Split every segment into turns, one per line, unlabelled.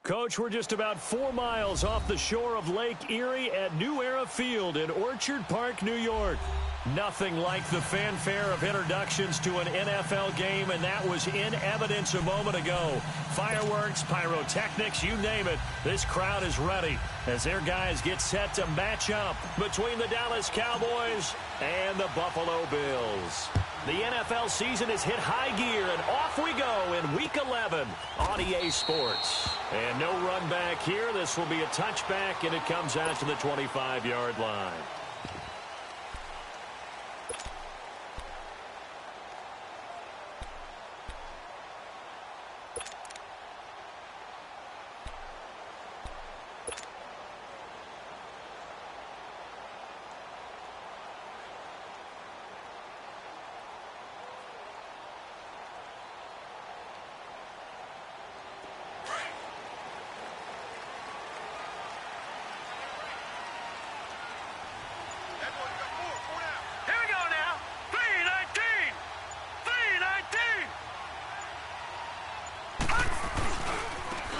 Coach, we're just about 4 miles off the shore of Lake Erie at New Era Field in Orchard Park, New York. Nothing like the fanfare of introductions to an NFL game, and that was in evidence a moment ago. Fireworks, pyrotechnics, you name it. This crowd is ready as their guys get set to match up between the Dallas Cowboys and the Buffalo Bills. The NFL season has hit high gear, and off we go in Week 11 on EA Sports. And no run back here. This will be a touchback, and it comes out to the 25-yard line.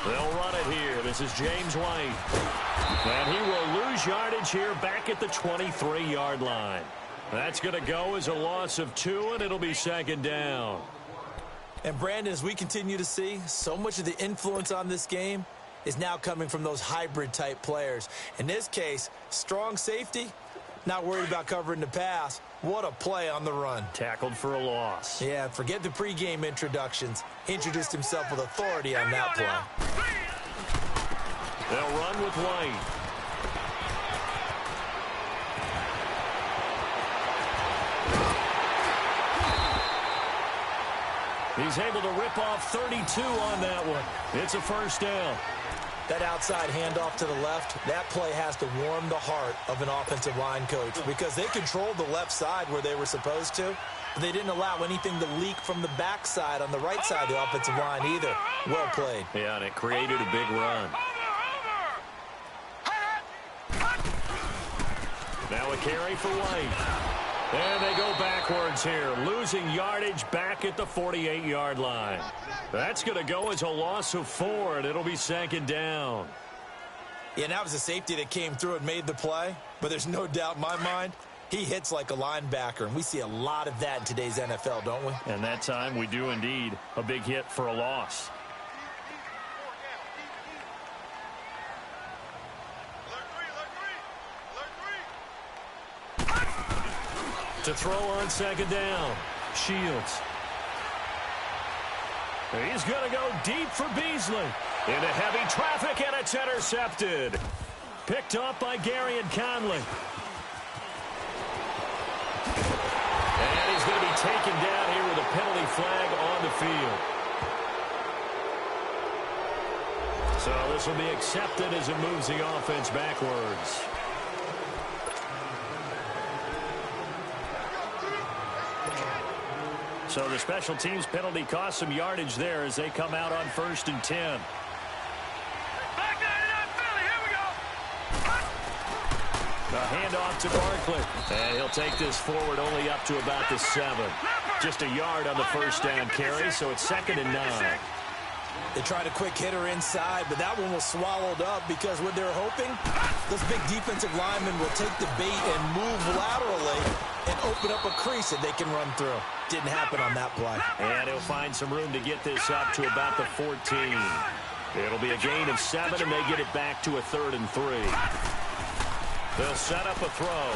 They'll run it here. This is James White. And he will lose yardage here back at the 23-yard line. That's going to go as a loss of 2, and it'll be second down.
And, Brandon, as we continue to see, so much of the influence on this game is now coming from those hybrid-type players. In this case, strong safety, not worried about covering the pass. What a play on the run.
Tackled for a loss.
Yeah, forget the pregame introductions. Introduced himself with authority on that play.
They'll run with White. He's able to rip off 32 on that one. It's a first down.
That outside handoff to the left, that play has to warm the heart of an offensive line coach because they controlled the left side where they were supposed to. But they didn't allow anything to leak from the backside on the right side of the offensive line either. Well played.
Yeah, and it created a big run. Now a carry for White. And they go backwards here, losing yardage back at the 48-yard line. That's going to go as a loss of 4, and it'll be second down.
Yeah, and that was a safety that came through and made the play, but there's no doubt in my mind he hits like a linebacker, and we see a lot of that in today's NFL, don't we?
And that time we do indeed. A big hit for a loss. To throw on second down, Shields. He's going to go deep for Beasley. Into heavy traffic, and it's intercepted. Picked up by Gary and Conley. And he's going to be taken down here with a penalty flag on the field. So this will be accepted as it moves the offense backwards. So the special teams penalty cost some yardage there as they come out on 1st and 10. A handoff to Barkley. And he'll take this forward only up to about the 7. Just a yard on the first down carry, so it's 2nd and 9.
They tried a quick hitter inside, but that one was swallowed up because what they're hoping, those big defensive linemen will take the bait and move laterally and open up a crease that they can run through. Didn't happen on that play.
And he'll find some room to get this up to about the 14. It'll be a gain of 7, and they get it back to a 3rd and 3. They'll set up a throw.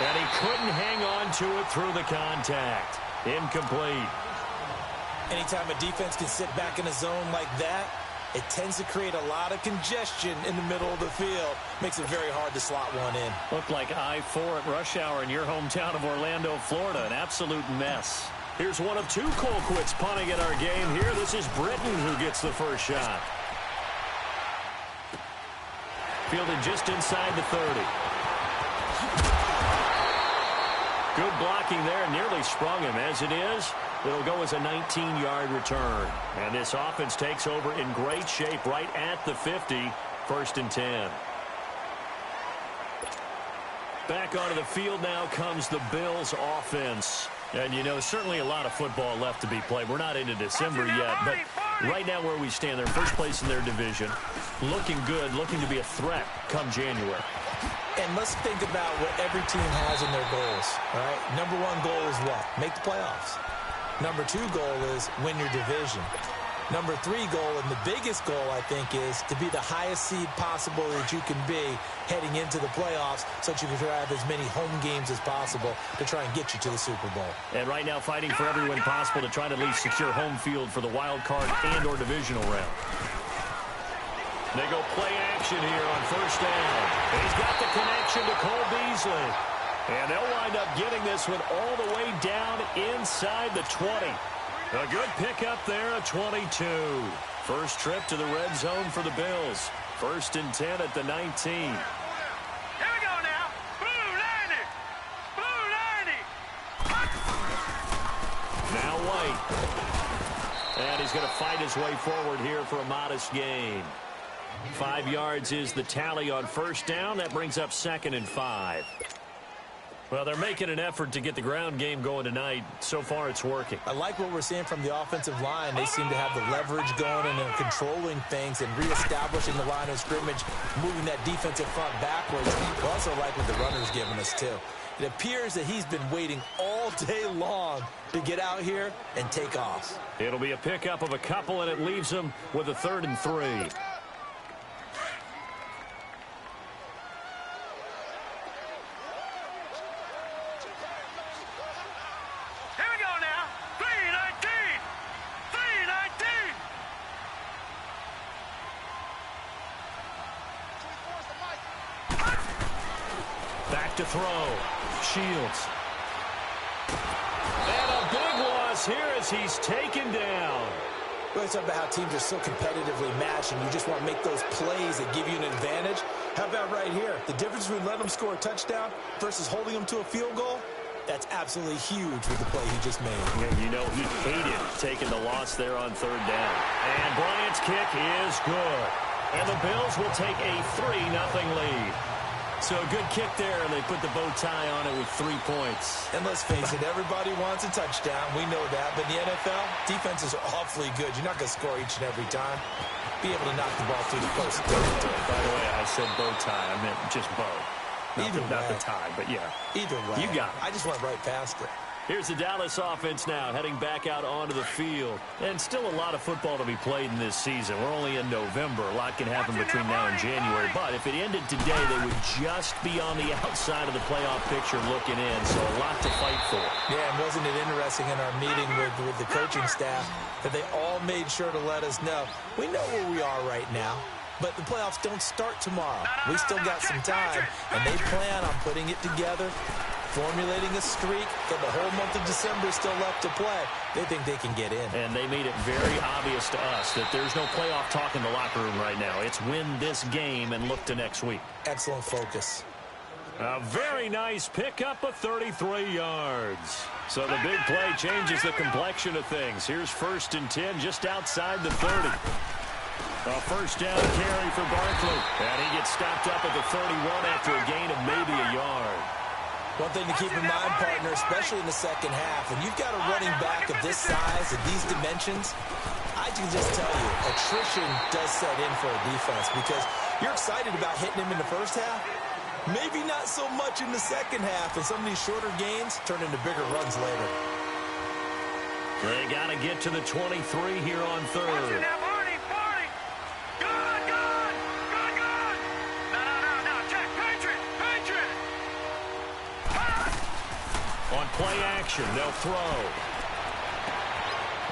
And he couldn't hang on to it through the contact. Incomplete.
Anytime a defense can sit back in a zone like that, it tends to create a lot of congestion in the middle of the field. Makes it very hard to slot one in.
Looked like I-4 at rush hour in your hometown of Orlando, Florida. An absolute mess. Here's one of 2 Colquitts punting at our game here. This is Britton who gets the first shot. Fielded just inside the 30. Good blocking there. Nearly sprung him. As it is, it'll go as a 19-yard return. And this offense takes over in great shape right at the 50. 1st and 10. Back onto the field now comes the Bills offense. And, you know, certainly a lot of football left to be played. We're not into December yet, but right now where we stand, they're 1st place in their division. Looking good, looking to be a threat come January.
And let's think about what every team has in their goals, all right? Number one goal is what? Make the playoffs. Number two goal is win your division. Number three goal, and the biggest goal, I think, is to be the highest seed possible that you can be heading into the playoffs so that you can have as many home games as possible to try and get you to the Super Bowl.
And right now fighting for every win possible to try to at least secure home field for the wild card and or divisional round. They go play action here on first down. He's got the connection to Cole Beasley. And they'll wind up getting this one all the way down inside the 20. A good pickup there, a 22. First trip to the red zone for the Bills. 1st and 10 at the 19.
Here we go now. Blue 90. Blue 90.
Now White. And he's going to fight his way forward here for a modest gain. 5 yards is the tally on first down. That brings up 2nd and 5. Well, they're making an effort to get the ground game going tonight. So far, it's working.
I like what we're seeing from the offensive line. They seem to have the leverage going, and they're controlling things and reestablishing the line of scrimmage, moving that defensive front backwards. I also like what the runner's giving us, too. It appears that he's been waiting all day long to get out here and take off.
It'll be a pickup of a couple, and it leaves them with a 3rd and 3. To throw. Shields. And a big loss here as he's taken down.
We always talk about how teams are so competitively matched and you just want to make those plays that give you an advantage. How about right here? The difference between letting them score a touchdown versus holding them to a field goal? That's absolutely huge with the play he just made.
Yeah, you know, he hated taking the loss there on 3rd down. And Bryant's kick is good. And the Bills will take a 3-0 lead. So a good kick there, and they put the bow tie on it with 3 points.
And let's face it, everybody wants a touchdown. We know that. But in the NFL, defenses are awfully good. You're not going to score each and every time. Be able to knock the ball through the post.
By the way, I said bow tie. I meant just bow. Not the tie, but yeah.
Either way.
You got it.
I just went right past it.
Here's the Dallas offense now, heading back out onto the field. And still a lot of football to be played in this season. We're only in November. A lot can happen between now and January. But if it ended today, they would just be on the outside of the playoff picture looking in. So a lot to fight for.
Yeah, and wasn't it interesting in our meeting with the coaching staff that they all made sure to let us know, we know where we are right now. But the playoffs don't start tomorrow. We still got some time, and they plan on putting it together, formulating a streak, that the whole month of December is still left to play. They think they can get in.
And they made it very obvious to us that there's no playoff talk in the locker room right now. It's win this game and look to next week.
Excellent focus.
A very nice pickup of 33 yards. So the big play changes the complexion of things. Here's 1st and 10 just outside the 30. A first down carry for Barkley. And he gets stopped up at the 31 after a gain of maybe a yard.
One thing to keep in mind, partner, especially in the second half, when you've got a running back of this size and these dimensions, I can just tell you, attrition does set in for a defense because you're excited about hitting him in the first half. Maybe not so much in the second half, and some of these shorter gains turn into bigger runs later.
They got to get to the 23 here on 3rd. On play action, they'll throw.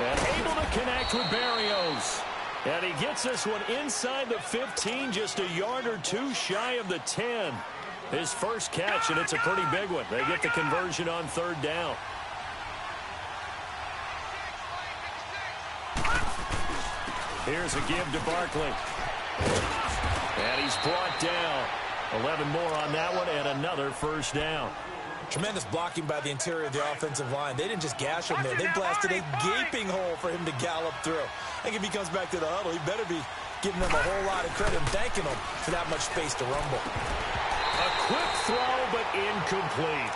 And able to connect with Berrios. And he gets this one inside the 15, just a yard or two shy of the 10. His first catch, and it's a pretty big one. They get the conversion on 3rd down. Here's a give to Barkley. And he's brought down. 11 more on that one, and another first down.
Tremendous blocking by the interior of the offensive line. They didn't just gash him there. They blasted a gaping hole for him to gallop through. I think if he comes back to the huddle, he better be giving them a whole lot of credit and thanking them for that much space to rumble.
A quick throw, but incomplete.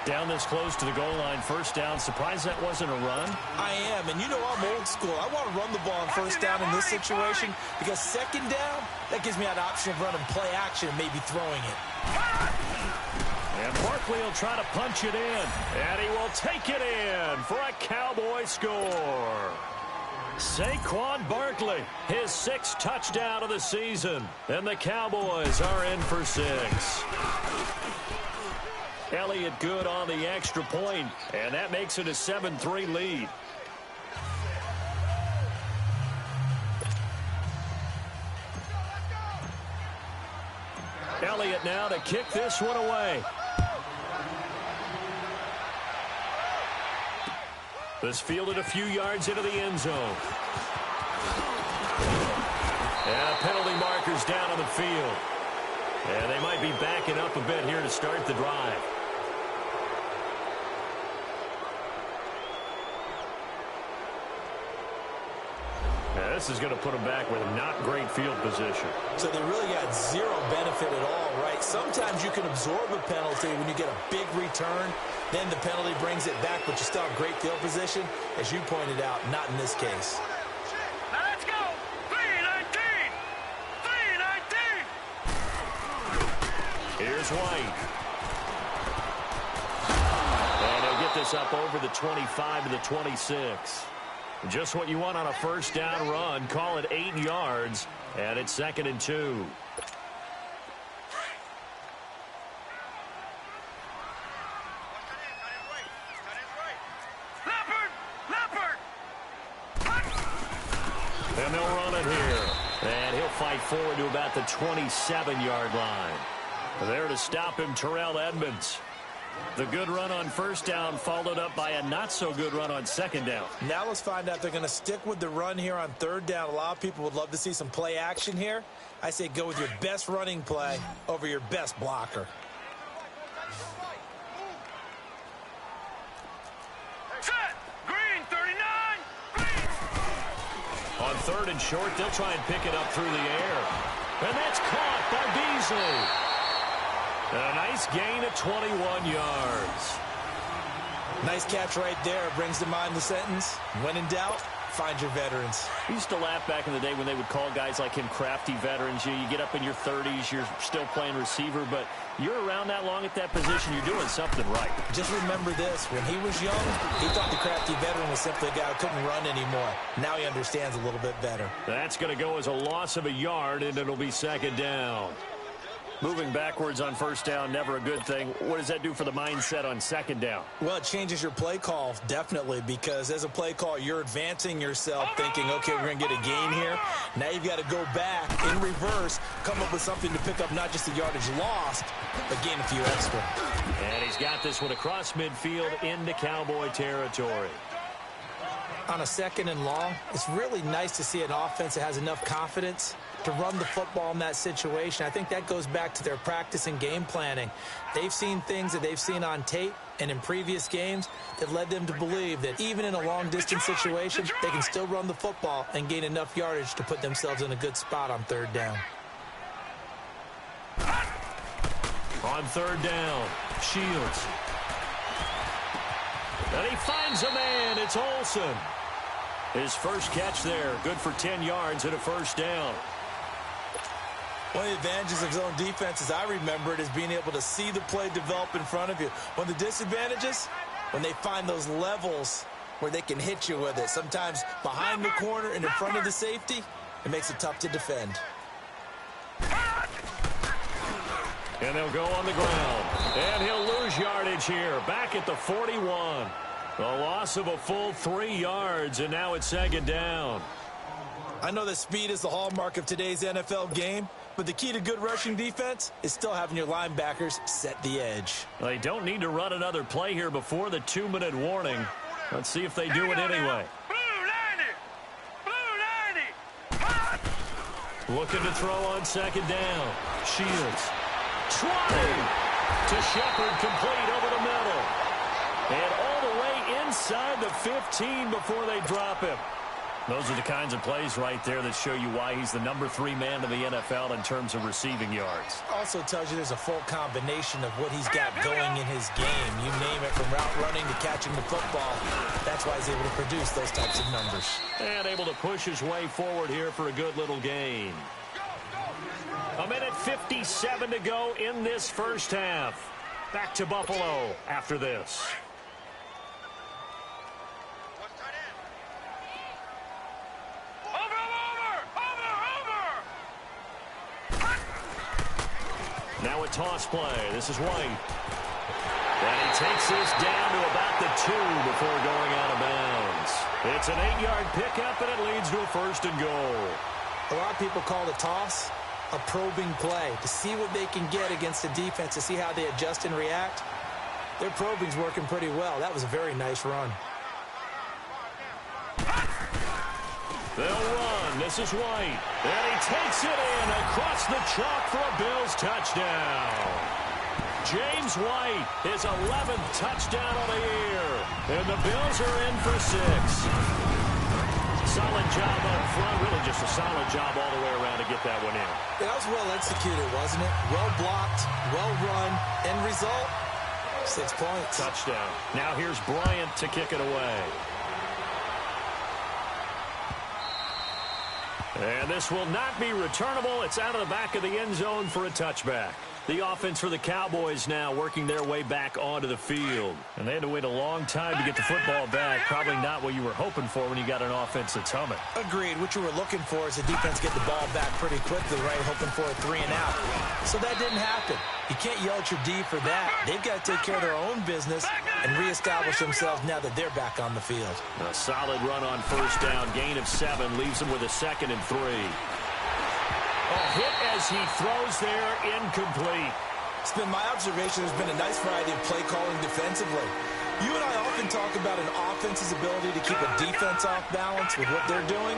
Down this close to the goal line, first down. Surprised that wasn't a run?
I am, and you know I'm old school. I want to run the ball on first down in this situation because second down, that gives me an option of running play action and maybe throwing it.
And Barkley will try to punch it in, and he will take it in for a Cowboy score. Saquon Barkley, his 6th touchdown of the season, and the Cowboys are in for 6. Elliott good on the extra point, and that makes it a 7-3 lead. Elliott now to kick this one away. This fielded a few yards into the end zone. And penalty markers down on the field. And they might be backing up a bit here to start the drive. Now, this is going to put them back with a not great field position.
So they really got zero benefit at all, right? Sometimes you can absorb a penalty when you get a big return. Then the penalty brings it back, but you still have great field position. As you pointed out, not in this case.
Now let's go. 3-19. 3-19.
Here's White. And he'll get this up over the 25 to the 26. Just what you want on a first down run. Call it 8 yards, and it's 2nd and 2. And they'll run it here. And he'll fight forward to about the 27-yard line. There to stop him, Terrell Edmonds. The good run on first down followed up by a not-so-good run on second down.
Now let's find out if they're going to stick with the run here on third down. A lot of people would love to see some play action here. I say go with your best running play over your best blocker.
Set. Green, 39. Green.
On 3rd and short, they'll try and pick it up through the air. And that's caught by Beasley. A nice gain of 21 yards.
Nice catch right there. Brings to mind the sentence, when in doubt, find your veterans.
I used to laugh back in the day when they would call guys like him crafty veterans. You get up in your 30s, you're still playing receiver, but you're around that long at that position, you're doing something right.
Just remember this. When he was young, he thought the crafty veteran was simply a guy who couldn't run anymore. Now he understands a little bit better.
That's going to go as a loss of a yard, and it'll be 2nd down. Moving backwards on first down, never a good thing. What does that do for the mindset on second down?
Well, it changes your play call, definitely, because as a play call, you're advancing yourself thinking, okay, we're going to get a gain here. Now you've got to go back in reverse, come up with something to pick up not just the yardage lost, but gain a few extra.
And he's got this one across midfield into Cowboy territory.
On a 2nd and long, it's really nice to see an offense that has enough confidence to run the football in that situation. I think that goes back to their practice and game planning. They've seen things that they've seen on tape and in previous games that led them to believe that even in a long-distance situation, they can still run the football and gain enough yardage to put themselves in a good spot on 3rd down.
On 3rd down, Shields. And he finds a man. It's Olsen. His first catch there, good for 10 yards and a first down.
One of the advantages of zone defense, as I remember it, is being able to see the play develop in front of you. One of the disadvantages, when they find those levels where they can hit you with it. Sometimes behind the corner and in front of the safety, it makes it tough to defend.
And they'll go on the ground. And he'll lose yardage here, back at the 41. A loss of a full 3 yards, and now it's 2nd down.
I know that speed is the hallmark of today's NFL game, but the key to good rushing defense is still having your linebackers set the edge.
They don't need to run another play here before the 2-minute warning. Let's see if they do it anyway.
Blue 90.
Looking to throw on 2nd down. Shields. Trying to Shepard, complete over the middle. And all the way inside the 15 before they drop him. Those are the kinds of plays right there that show you why he's the #3 man in the NFL in terms of receiving yards.
Also tells you there's a full combination of what he's got going in his game. You name it, from route running to catching the football. That's why he's able to produce those types of numbers.
And able to push his way forward here for a good little gain. 1:57 to go in this first half. Back to Buffalo after this. Now a toss play. This is White. And he takes this down to about the 2 before going out of bounds. It's an 8-yard pickup, and it leads to a 1st and goal.
A lot of people call the toss a probing play, to see what they can get against the defense, to see how they adjust and react. Their probing's working pretty well. That was a very nice run.
They'll run. This is White. And he takes it in across the chalk for a Bills touchdown. James White, his 11th touchdown of the year. And the Bills are in for 6. Solid job up front. Really just a solid job all the way around to get that one in.
That was well executed, wasn't it? Well blocked, well run. End result, 6 points.
Touchdown. Now here's Bryant to kick it away. And this will not be returnable. It's out of the back of the end zone for a touchback. The offense for the Cowboys now working their way back onto the field. And they had to wait a long time to get the football back. Probably not what you were hoping for when you got an offense that's humming.
Agreed. What you were looking for is the defense get the ball back pretty quickly, right? Hoping for a 3 and out. So that didn't happen. You can't yell at your D for that. They've got to take care of their own business and reestablish themselves now that they're back on the field.
A solid run on 1st down. Gain of 7 leaves them with a 2nd and 3. A hit as he throws there, incomplete.
It's been my observation there's been a nice variety of play calling defensively. You and I often talk about an offense's ability to keep a defense off balance with what they're doing.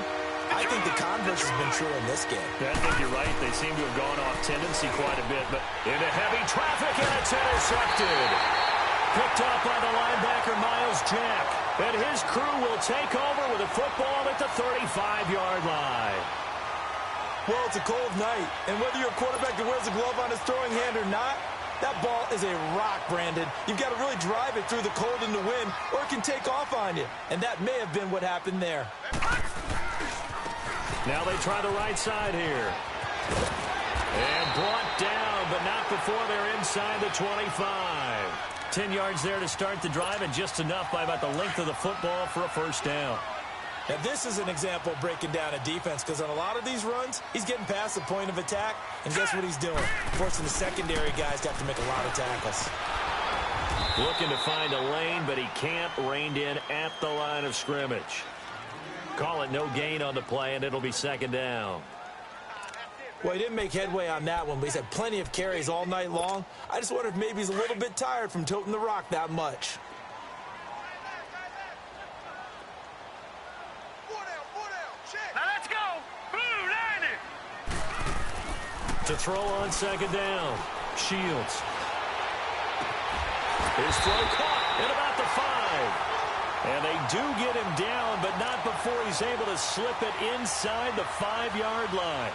I think the converse has been true in this game.
Yeah, I think you're right. They seem to have gone off tendency quite a bit, but into heavy traffic, and it's intercepted. Picked up by the linebacker, Miles Jack. And his crew will take over with a football at the 35-yard line.
Well, it's a cold night, and whether you're a quarterback that wears a glove on his throwing hand or not, that ball is a rock, Brandon. You've got to really drive it through the cold and the wind, or it can take off on you. And that may have been what happened there.
Now they try the right side here. And brought down, but not before they're inside the 25. 10 yards there to start the drive, and just enough by about the length of the football for a 1st down.
Now, this is an example of breaking down a defense, because on a lot of these runs, he's getting past the point of attack, and guess what he's doing? Forcing the secondary guys to have to make a lot of tackles.
Looking to find a lane, but he can't. Reined in at the line of scrimmage. Call it no gain on the play, and it'll be 2nd down.
Well, he didn't make headway on that one, but he's had plenty of carries all night long. I just wonder if maybe he's a little bit tired from toting the rock that much.
To throw on 2nd down. Shields. His throw caught at about the 5. And they do get him down, but not before he's able to slip it inside the 5-yard line.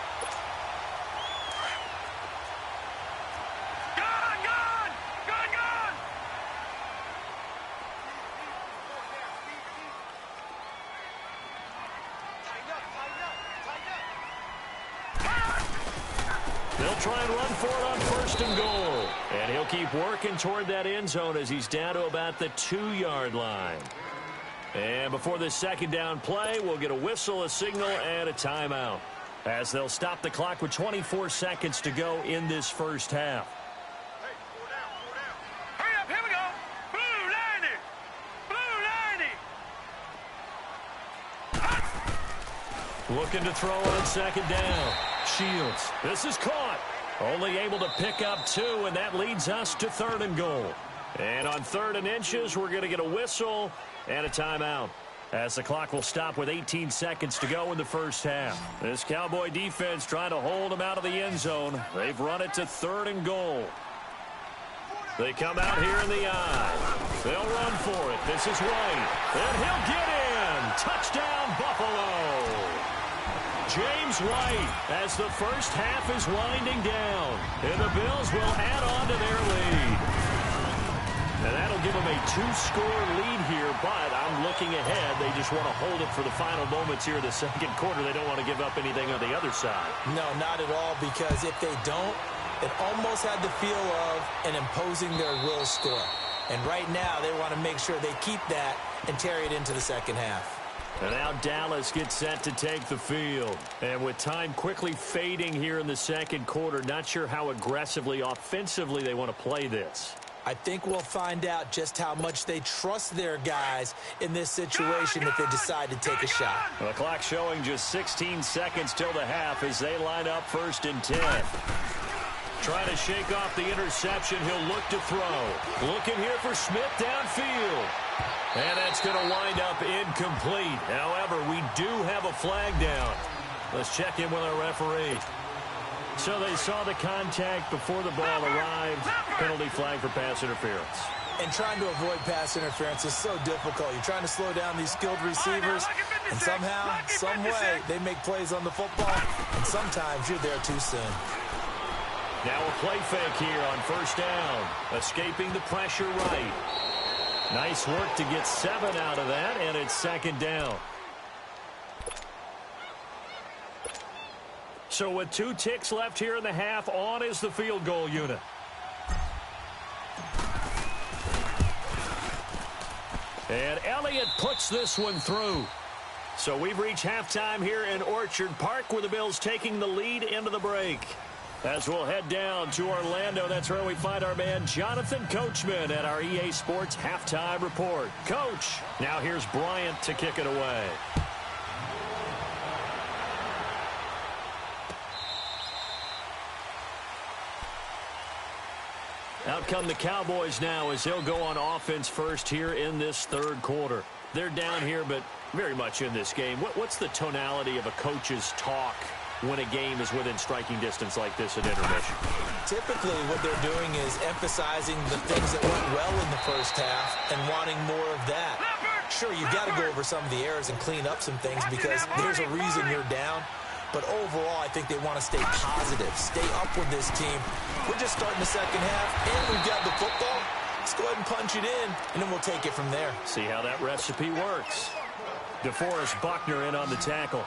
They'll try and run for it on 1st and goal. And he'll keep working toward that end zone as he's down to about the 2-yard line. And before this 2nd down play, we'll get a whistle, a signal, and a timeout, as they'll stop the clock with 24 seconds to go in this first half.
Hurry up, here we go. Blue 90.
Looking to throw on 2nd down. Shields. This is caught. Only able to pick up 2, and that leads us to 3rd and goal. And on 3rd and inches, we're going to get a whistle and a timeout, as the clock will stop with 18 seconds to go in the first half. This Cowboy defense trying to hold them out of the end zone. They've run it to 3rd and goal. They come out here in the I. They'll run for it. This is White. And he'll get in. touchdown, Buffalo. James White as the first half is winding down. And the Bills will add on to their lead. And that'll give them a 2-score lead here, but I'm looking ahead. They just want to hold it for the final moments here in the second quarter. They don't want to give up anything on the other side.
No, not at all, because if they don't, it almost had the feel of an imposing their will score. And right now, they want to make sure they keep that and carry it into the second half.
And now Dallas gets set to take the field. And with time quickly fading here in the second quarter, not sure how aggressively, offensively they want to play this.
I think we'll find out just how much they trust their guys in this situation if they decide to take a shot.
The clock showing just 16 seconds till the half as they line up 1st and 10. Trying to shake off the interception. He'll look to throw. Looking here for Smith downfield. And that's going to wind up incomplete. However, we do have a flag down. Let's check in with our referee. So they saw the contact before the ball arrived. Penalty flag for pass interference.
And trying to avoid pass interference is so difficult. You're trying to slow down these skilled receivers, and somehow, some way, they make plays on the football, and sometimes you're there too soon.
Now a play fake here on 1st down. Escaping the pressure right. Nice work to get 7 out of that, and it's 2nd down. So with 2 ticks left here in the half, on is the field goal unit. And Elliott puts this one through. So we've reached halftime here in Orchard Park, where the Bills taking the lead into the break. As we'll head down to Orlando, that's where we find our man Jonathan Coachman at our EA Sports Halftime Report. Coach, now here's Bryant to kick it away. Out come the Cowboys now as they'll go on offense first here in this 3rd quarter. They're down here, but very much in this game. What's the tonality of a coach's talk when a game is within striking distance like this at intermission?
Typically, what they're doing is emphasizing the things that went well in the first half and wanting more of that. Sure, you've got to go over some of the errors and clean up some things because there's a reason you're down. But overall, I think they want to stay positive, stay up with this team. We're just starting the second half, and we've got the football. Let's go ahead and punch it in, and then we'll take it from there.
See how that recipe works. DeForest Buckner in on the tackle.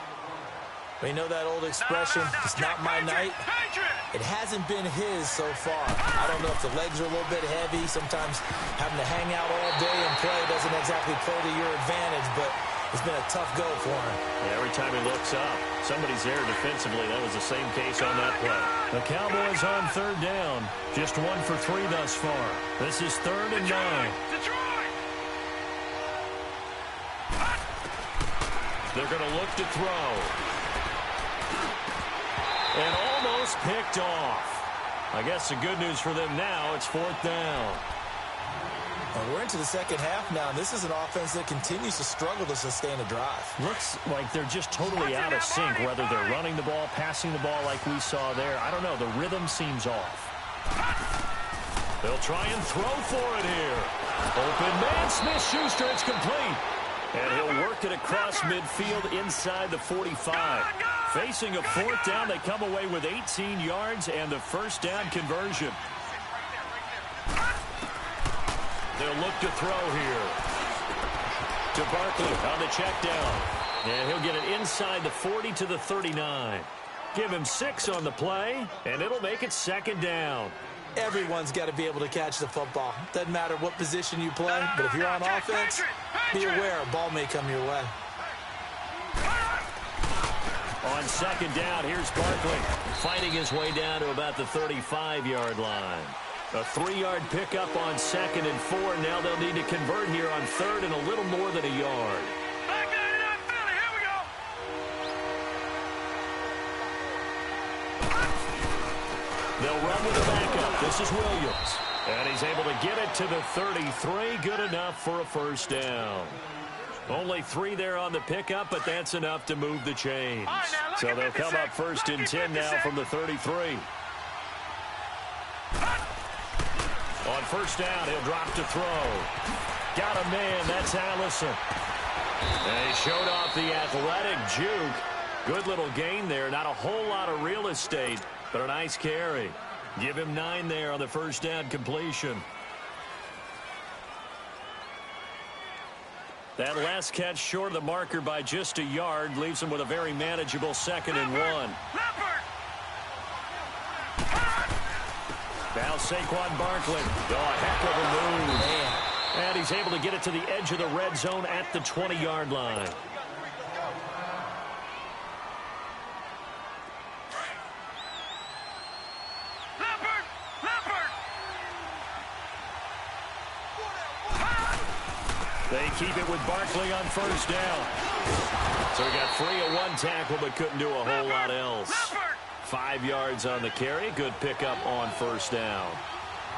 We know that old expression, it's not my night. It hasn't been his so far. I don't know if the legs are a little bit heavy. Sometimes having to hang out all day and play doesn't exactly play to your advantage, but it's been a tough go for him.
Yeah, every time he looks up, somebody's there defensively. That was the same case on that play. The Cowboys on 3rd down. Just 1 for 3 thus far. This is 3rd and 9. They're going to look to throw. And almost picked off. I guess the good news for them now, it's 4th down.
And we're into the second half now. This is an offense that continues to struggle to sustain a drive.
Looks like they're just totally out of sync, whether they're running the ball, passing the ball like we saw there. I don't know. The rhythm seems off. They'll try and throw for it here. Open man, Smith-Schuster, it's complete. And he'll work it across midfield inside the 45. Facing a 4th down, they come away with 18 yards and the 1st down conversion. They'll look to throw here. To Barkley on the check down. And he'll get it inside the 40 to the 39. Give him 6 on the play, and it'll make it 2nd down.
Everyone's got to be able to catch the football. Doesn't matter what position you play, but if you're on offense, be aware a ball may come your way.
On 2nd down, here's Barkley fighting his way down to about the 35-yard line. A 3-yard pickup on 2nd and 4. Now they'll need to convert here on 3rd and a little more than a yard. They'll run with the backup. This is Williams. And he's able to get it to the 33. Good enough for a 1st down. Only 3 there on the pickup, but that's enough to move the chains. So they'll come up 1st and 10 now from the 33. On 1st down, he'll drop to throw. Got a man. That's Allison. They showed off the athletic juke. Good little gain there. Not a whole lot of real estate, but a nice carry. Give him 9 there on the first down completion. That last catch short of the marker by just a yard leaves him with a very manageable 2nd and 1. Now Saquon Barkley. Oh, a heck of a move.
Man.
And he's able to get it to the edge of the red zone at the 20-yard line. They keep it with Barkley on first down. So he got free of 1 tackle but couldn't do a whole lot else. 5 yards on the carry. Good pickup on first down.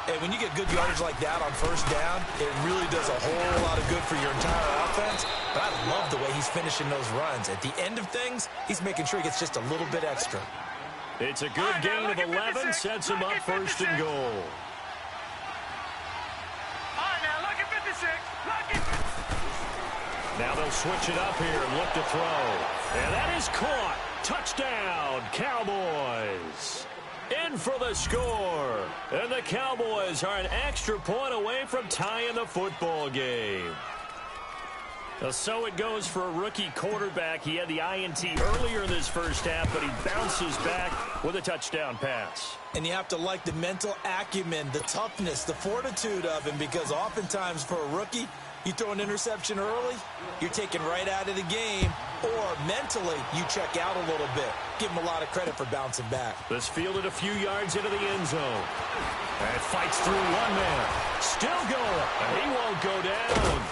Hey, when you get good yardage like that on first down, it really does a whole lot of good for your entire offense. But I love the way he's finishing those runs. At the end of things, he's making sure he gets just a little bit extra.
It's a good gain of 11. Sets him up 1st and goal. Now they'll switch it up here and look to throw. And that is caught. Touchdown, Cowboys. In for the score. And the Cowboys are an extra point away from tying the football game. So it goes for a rookie quarterback. He had the INT earlier in this first half, but he bounces back with a touchdown pass.
And you have to like the mental acumen, the toughness, the fortitude of him, because oftentimes for a rookie, you throw an interception early, you're taken right out of the game, or mentally you check out a little bit. Give him a lot of credit for bouncing back.
This fielded a few yards into the end zone. And fights through 1 man. Still going. And he won't go down.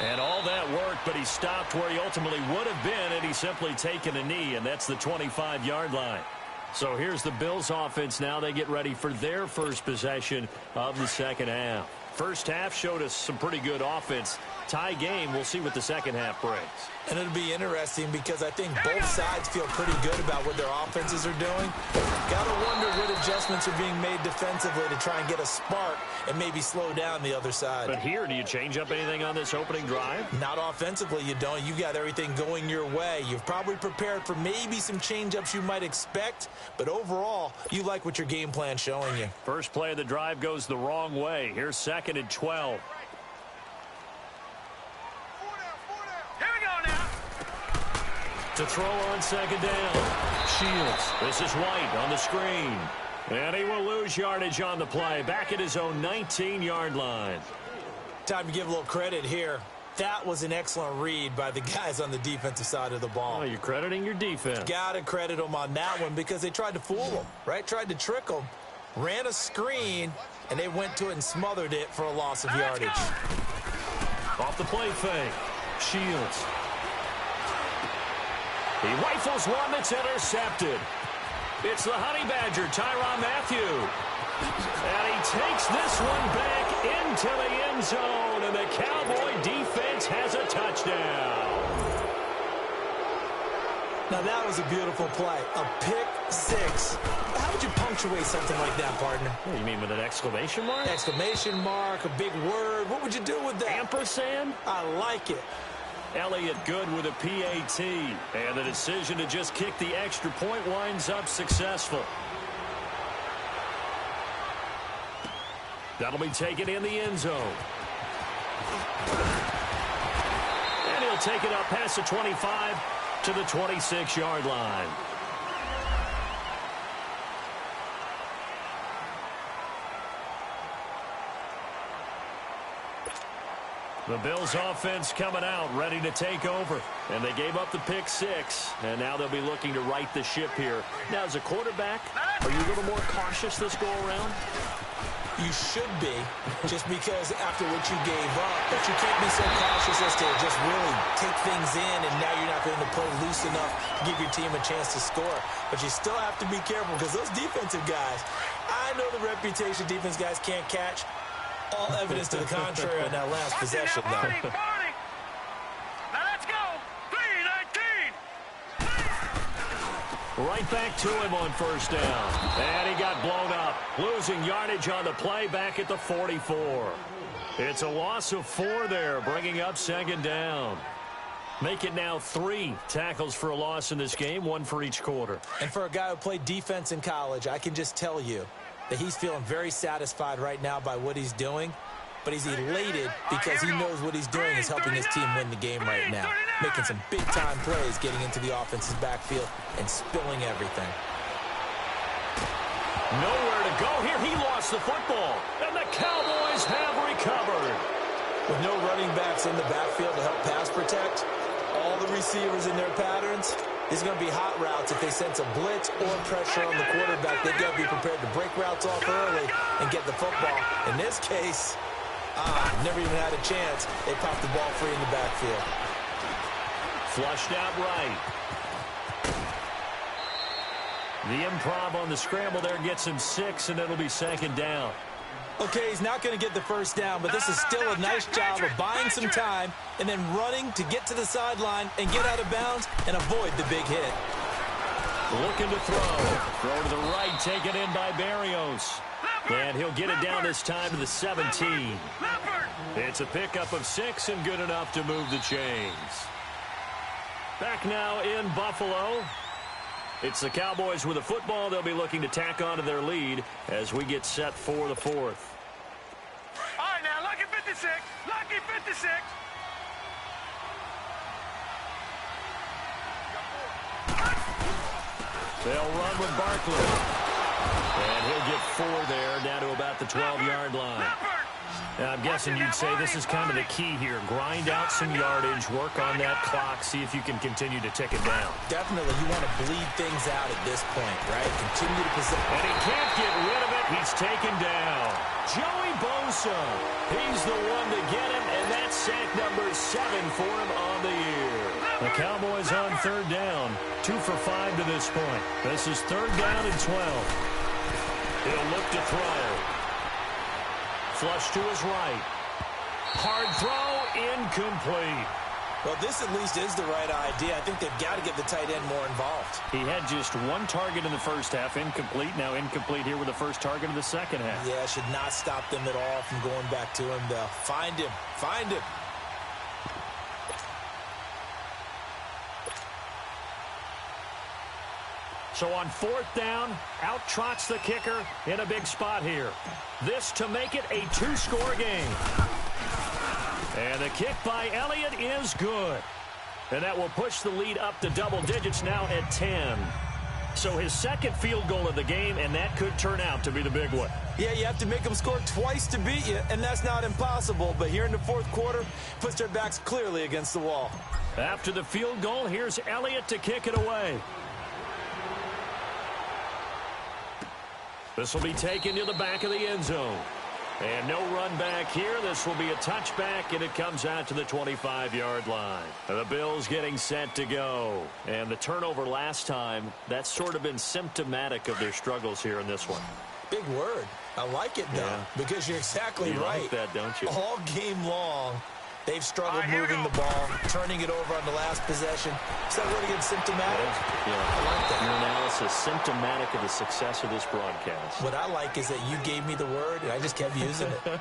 And all that worked, but he stopped where he ultimately would have been, and he's simply taken a knee, and that's the 25-yard line. So here's the Bills offense now. They get ready for their first possession of the second half. First half showed us some pretty good offense. Tie game. We'll see what the second half brings.
And it'll be interesting because I think both sides feel pretty good about what their offenses are doing. Got to wonder what adjustments are being made defensively to try and get a spark and maybe slow down the other side.
But here, do you change up anything on this opening drive?
Not offensively, you don't. You got everything going your way. You've probably prepared for maybe some change-ups you might expect, but overall, you like what your game plan's showing you.
First play of the drive goes the wrong way. Here's 2nd and 12. To throw on 2nd down. Shields. This is White on the screen. And he will lose yardage on the play. Back at his own 19-yard line.
Time to give a little credit here. That was an excellent read by the guys on the defensive side of the ball.
Oh, you're crediting your defense.
Got to credit them on that one because they tried to fool them, right? Tried to trick them. Ran a screen, and they went to it and smothered it for a loss of yardage.
Off the play fake. Shields. He rifles one that's intercepted. It's the Honey Badger, Tyrann Mathieu. And he takes this one back into the end zone, and the Cowboy defense has a touchdown.
Now, that was a beautiful play. A pick six. How would you punctuate something like that, partner?
What, you mean with an exclamation mark?
Exclamation mark, a big word. What would you do with that?
Ampersand?
I like it.
Elliott good with a PAT. And the decision to just kick the extra point winds up successful. That'll be taken in the end zone. And he'll take it up past the 25 to the 26-yard line. The Bills offense coming out, ready to take over. And they gave up the pick six, and now they'll be looking to right the ship here. Now, as a quarterback, are you a little more cautious this go-around?
You should be, just because after what you gave up, but you can't be so cautious as to just really take things in, and now you're not going to play loose enough to give your team a chance to score. But you still have to be careful, because those defensive guys, I know the reputation defense guys can't catch. All evidence to the contrary on that last possession, though.
Now let's go. 3-19.
Right back to him on first down. And he got blown up. Losing yardage on the play back at the 44. It's a loss of 4 there, bringing up second down. Make it now 3 tackles for a loss in this game, 1 for each quarter.
And for a guy who played defense in college, I can just tell you that he's feeling very satisfied right now by what he's doing. But he's elated because he knows what he's doing is helping his team win the game right now. Making some big-time plays, getting into the offense's backfield, and spilling everything.
Nowhere to go here. He lost the football. And the Cowboys have recovered.
With no running backs in the backfield to help pass protect, all the receivers in their patterns, there's going to be hot routes if they sense a blitz or pressure on the quarterback. They've got to be prepared to break routes off early and get the football. In this case, never even had a chance. They popped the ball free in the backfield.
Flushed out right. The improv on the scramble there gets him 6, and it'll be 2nd down.
Okay, he's not going to get the first down, but this is still a nice job of buying some time and then running to get to the sideline and get out of bounds and avoid the big hit.
Looking to throw. Throw to the right, taken in by Barrios. And he'll get it down this time to the 17. It's a pickup of 6 and good enough to move the chains. Back now in Buffalo. It's the Cowboys with the football. They'll be looking to tack on to their lead as we get set for the 4th.
All right, now, lucky 56. Lucky 56.
They'll run with Barkley. And he'll get 4 there, down to about the 12-yard line. Now, I'm guessing you'd say this is kind of the key here. Grind out some yardage, work on that clock, see if you can continue to tick it down.
Definitely, you want to bleed things out at this point, right? Continue to possess.
And he can't get rid of it. He's taken down. Joey Bosa. He's the one to get him, and that's sack number 7 for him on the year. The Cowboys on 3rd down. 2 for 5 to this point. This is 3rd down and 12. He'll look to throw. Flush to his right. Hard throw, incomplete.
Well, this at least is the right idea. I think they've got to get the tight end more involved.
He had just 1 target in the first half, incomplete. Now incomplete here with the first target of the second half.
Yeah, should not stop them at all from going back to him, though. Find him. Find him.
So on 4th down, out trots the kicker in a big spot here. This to make it a 2-score game. And the kick by Elliott is good. And that will push the lead up to double digits now at 10. So his 2nd field goal of the game, and that could turn out to be the big one.
Yeah, you have to make them score twice to beat you, and that's not impossible. But here in the 4th quarter, puts their backs clearly against the wall.
After the field goal, here's Elliott to kick it away. This will be taken to the back of the end zone. And no run back here. This will be a touchback, and it comes out to the 25-yard line. The Bills getting set to go. And the turnover last time, that's sort of been symptomatic of their struggles here in this one.
Big word. I like it, though, because you're exactly right.
You like that, don't you?
All game long, they've struggled moving the ball, turning it over on the last possession. Is that word again, symptomatic?
Yeah.
I like that.
Your analysis, symptomatic of the success of this broadcast.
What I like is that you gave me the word, and I just kept using it.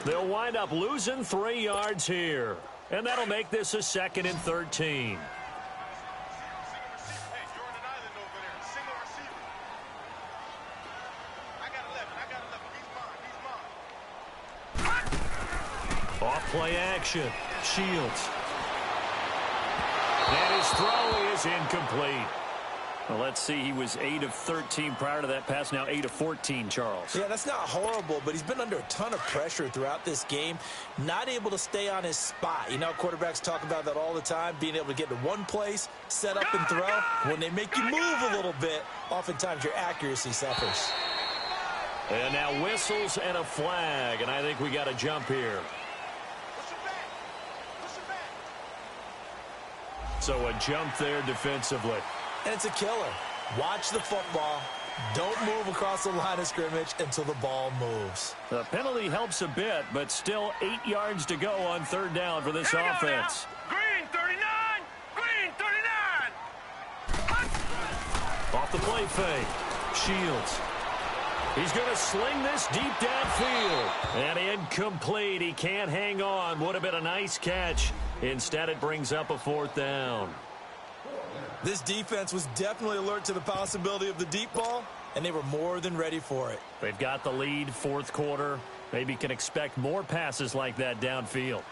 They'll wind up losing 3 yards here. And that'll make this a 2nd and 13. Off-play action. Shields. And his throw is incomplete. Well, let's see. He was 8 of 13 prior to that pass. Now 8 of 14, Charles.
Yeah, that's not horrible, but he's been under a ton of pressure throughout this game. Not able to stay on his spot. You know, quarterbacks talk about that all the time, being able to get to one place, set up and throw. When they make you move a little bit, oftentimes your accuracy suffers.
And now whistles and a flag, and I think we got a jump here. So a jump there defensively.
And it's a killer. Watch the football. Don't move across the line of scrimmage until the ball moves.
The penalty helps a bit, but still 8 yards to go on 3rd down for this offense.
Green 39! Green 39!
Off the play fake. Shields. He's going to sling this deep downfield. And incomplete. He can't hang on. Would have been a nice catch. Instead, it brings up a 4th down.
This defense was definitely alert to the possibility of the deep ball, and they were more than ready for it.
They've got the lead, 4th quarter. Maybe can expect more passes like that downfield.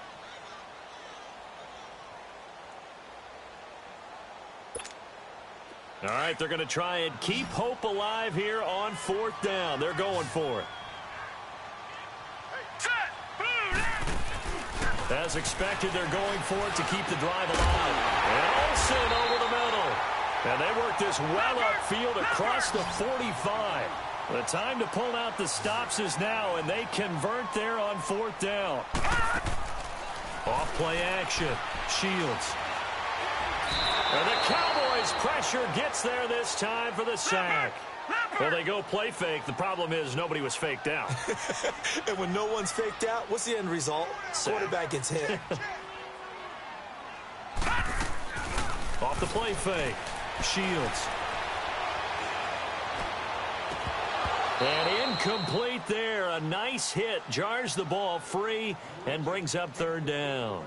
All right, they're going to try and keep hope alive here on 4th down. They're going for it. As expected, they're going for it to keep the drive alive. And Olsen over the middle. And they work this well upfield across the 45. The time to pull out the stops is now, and they convert there on 4th down. Off play action. Shields. And the Cowboys' pressure gets there this time for the sack. Well, they go play fake. The problem is nobody was faked out.
And when no one's faked out, what's the end result? Quarterback gets hit.
Off the play fake. Shields. And incomplete there. A nice hit. Jars the ball free and brings up 3rd down.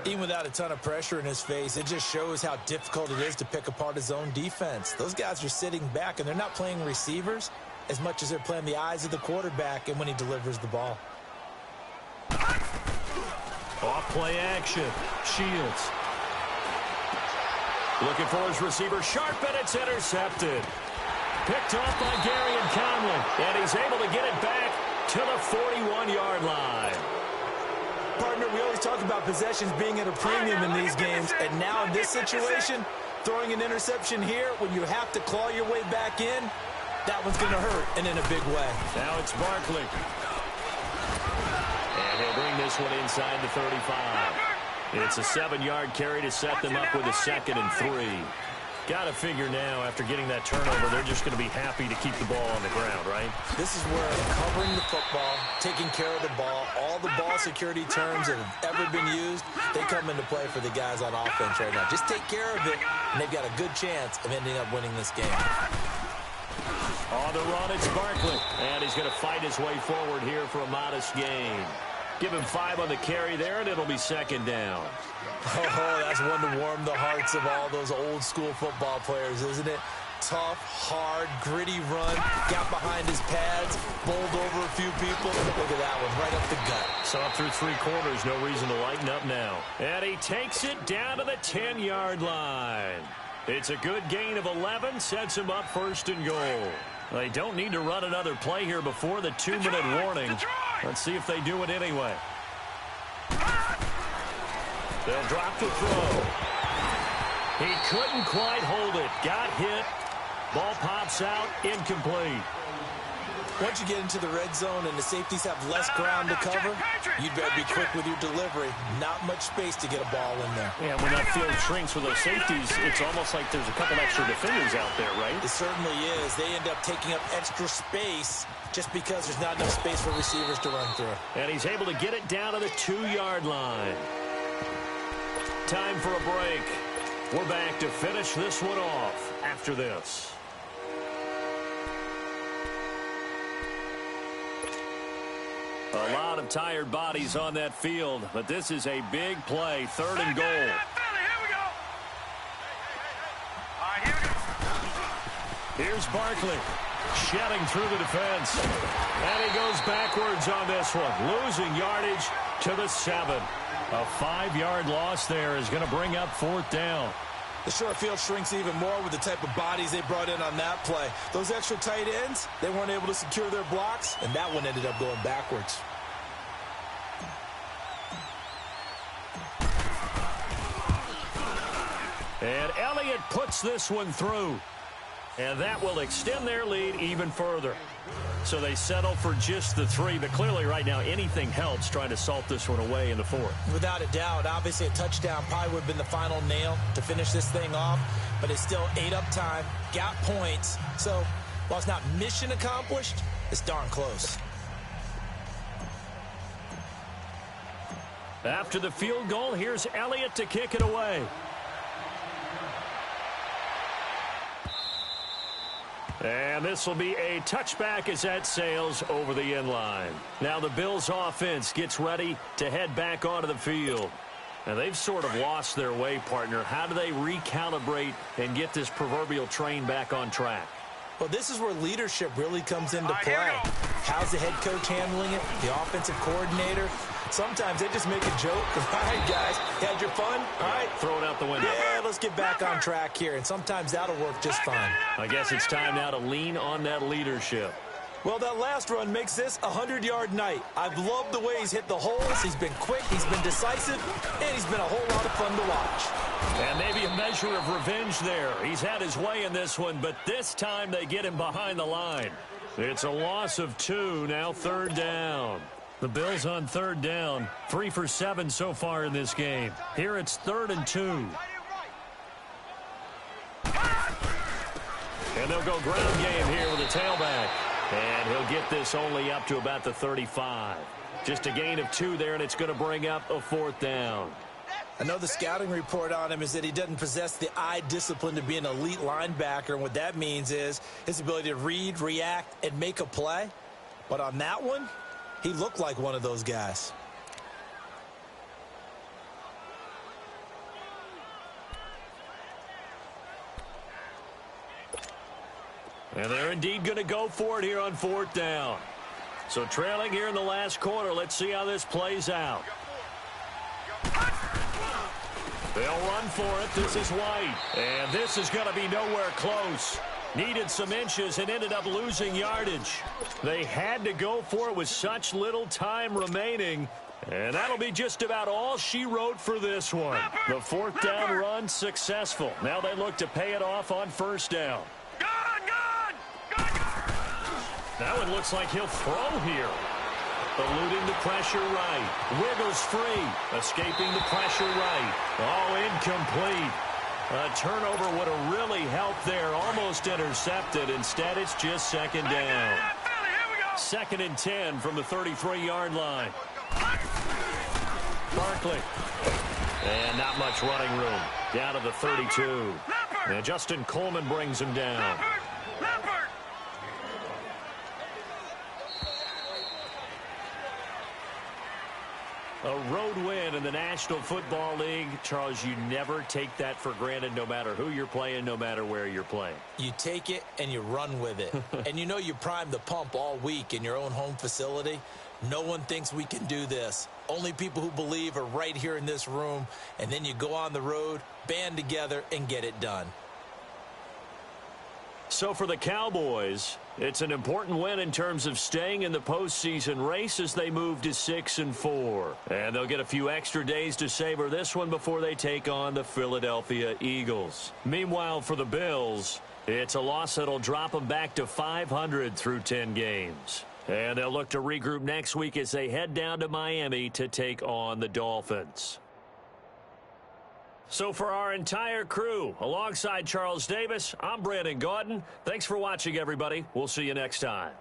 Even without a ton of pressure in his face, it just shows how difficult it is to pick apart his own defense. Those guys are sitting back, and they're not playing receivers as much as they're playing the eyes of the quarterback and when he delivers the ball.
Off play action. Shields. Looking for his receiver. Sharp, and it's intercepted. Picked off by Gary and Conlon, and he's able to get it back to the 41-yard line.
Partner, we always talk about possessions being at a premium in these games, and now in this situation, throwing an interception here when you have to claw your way back in, that one's going to hurt, and in a big way.
Now it's Barkley. And he'll bring this one inside the 35. It's a 7-yard carry to set them up with a 2nd and 3. Got to figure now, after getting that turnover, they're just going to be happy to keep the ball on the ground, right?
This is where covering the football, taking care of the ball, all the ball security terms that have ever been used, they come into play for the guys on offense right now. Just take care of it, and they've got a good chance of ending up winning this game.
On the run, it's Barkley. And he's going to fight his way forward here for a modest gain. Give him 5 on the carry there, and it'll be 2nd down.
Oh, that's one to warm the hearts of all those old-school football players, isn't it? Tough, hard, gritty run, got behind his pads, bowled over a few people. Look at that one, right up the gut.
Saw through 3 quarters, no reason to lighten up now. And he takes it down to the 10-yard line. It's a good gain of 11, sets him up 1st and goal. They don't need to run another play here before the 2-minute warning. Let's see if they do it anyway. They'll drop the throw. He couldn't quite hold it. Got hit. Ball pops out. Incomplete.
Once you get into the red zone and the safeties have less ground to cover, you'd better be quick with your delivery. Not much space to get a ball in there.
Yeah, when that field shrinks with those safeties, it's almost like there's a couple extra defenders out there, right?
It certainly is. They end up taking up extra space just because there's not enough space for receivers to run through.
And he's able to get it down to the 2-yard line. Time for a break. We're back to finish this one off after this. A lot of tired bodies on that field, but this is a big play. 3rd and goal.
Here we go. All right, here we go.
Here's Barkley shedding through the defense. And he goes backwards on this one, losing yardage to the 7. A 5-yard loss there is going to bring up 4th down.
The short field shrinks even more with the type of bodies they brought in on that play. Those extra tight ends, they weren't able to secure their blocks, and that one ended up going backwards.
And Elliott puts this one through. And that will extend their lead even further. So they settle for just the 3, but clearly right now anything helps trying to salt this one away in the 4th.
Without a doubt, obviously a touchdown probably would have been the final nail to finish this thing off, but it's still 8 up time, got points. So while it's not mission accomplished, it's darn close.
After the field goal, here's Elliott to kick it away. And this will be a touchback as that sails over the end line. Now the Bills offense gets ready to head back onto the field. And they've sort of lost their way, partner. How do they recalibrate and get this proverbial train back on track?
Well, this is where leadership really comes into play. How's the head coach handling it? The offensive coordinator? Sometimes they just make a joke. All right, guys, you had your fun? All right.
Throw it out the window.
Yeah, let's get back on track here. And sometimes that'll work just fine.
I guess it's time now to lean on that leadership.
Well, that last run makes this a 100-yard night. I've loved the way he's hit the holes. He's been quick, he's been decisive, and he's been a whole lot of fun to watch.
And maybe a measure of revenge there. He's had his way in this one, but this time they get him behind the line. It's a loss of 2, now 3rd down. The Bills on 3rd down, 3 for 7 so far in this game. Here it's 3rd and 2. And they'll go ground game here with a tailback. And he'll get this only up to about the 35. Just a gain of 2 there, and it's going to bring up a 4th down.
I know the scouting report on him is that he doesn't possess the eye discipline to be an elite linebacker, and what that means is his ability to read, react, and make a play. But on that one, he looked like one of those guys.
And they're indeed going to go for it here on 4th down. So trailing here in the last quarter. Let's see how this plays out. They'll run for it. This is White. And this is going to be nowhere close. Needed some inches and ended up losing yardage. They had to go for it with such little time remaining. And that'll be just about all she wrote for this one. The 4th down run successful. Now they look to pay it off on 1st down. That one looks like he'll throw here. Eluding the pressure right. Wiggles free. Escaping the pressure right. Oh, incomplete. A turnover would have really helped there. Almost intercepted. Instead, it's just 2nd down. 2nd and 10 from the 33-yard line. Barkley. And not much running room. Down to the 32. And Justin Coleman brings him down. A road win in the National Football League. Charles, you never take that for granted no matter who you're playing, no matter where you're playing.
You take it and you run with it. And you know you primed the pump all week in your own home facility. No one thinks we can do this. Only people who believe are right here in this room. And then you go on the road, band together, and get it done.
So for the Cowboys, it's an important win in terms of staying in the postseason race as they move to 6-4. And they'll get a few extra days to savor this one before they take on the Philadelphia Eagles. Meanwhile, for the Bills, it's a loss that'll drop them back to 500 through 10 games. And they'll look to regroup next week as they head down to Miami to take on the Dolphins. So for our entire crew, alongside Charles Davis, I'm Brandon Gaudin. Thanks for watching, everybody. We'll see you next time.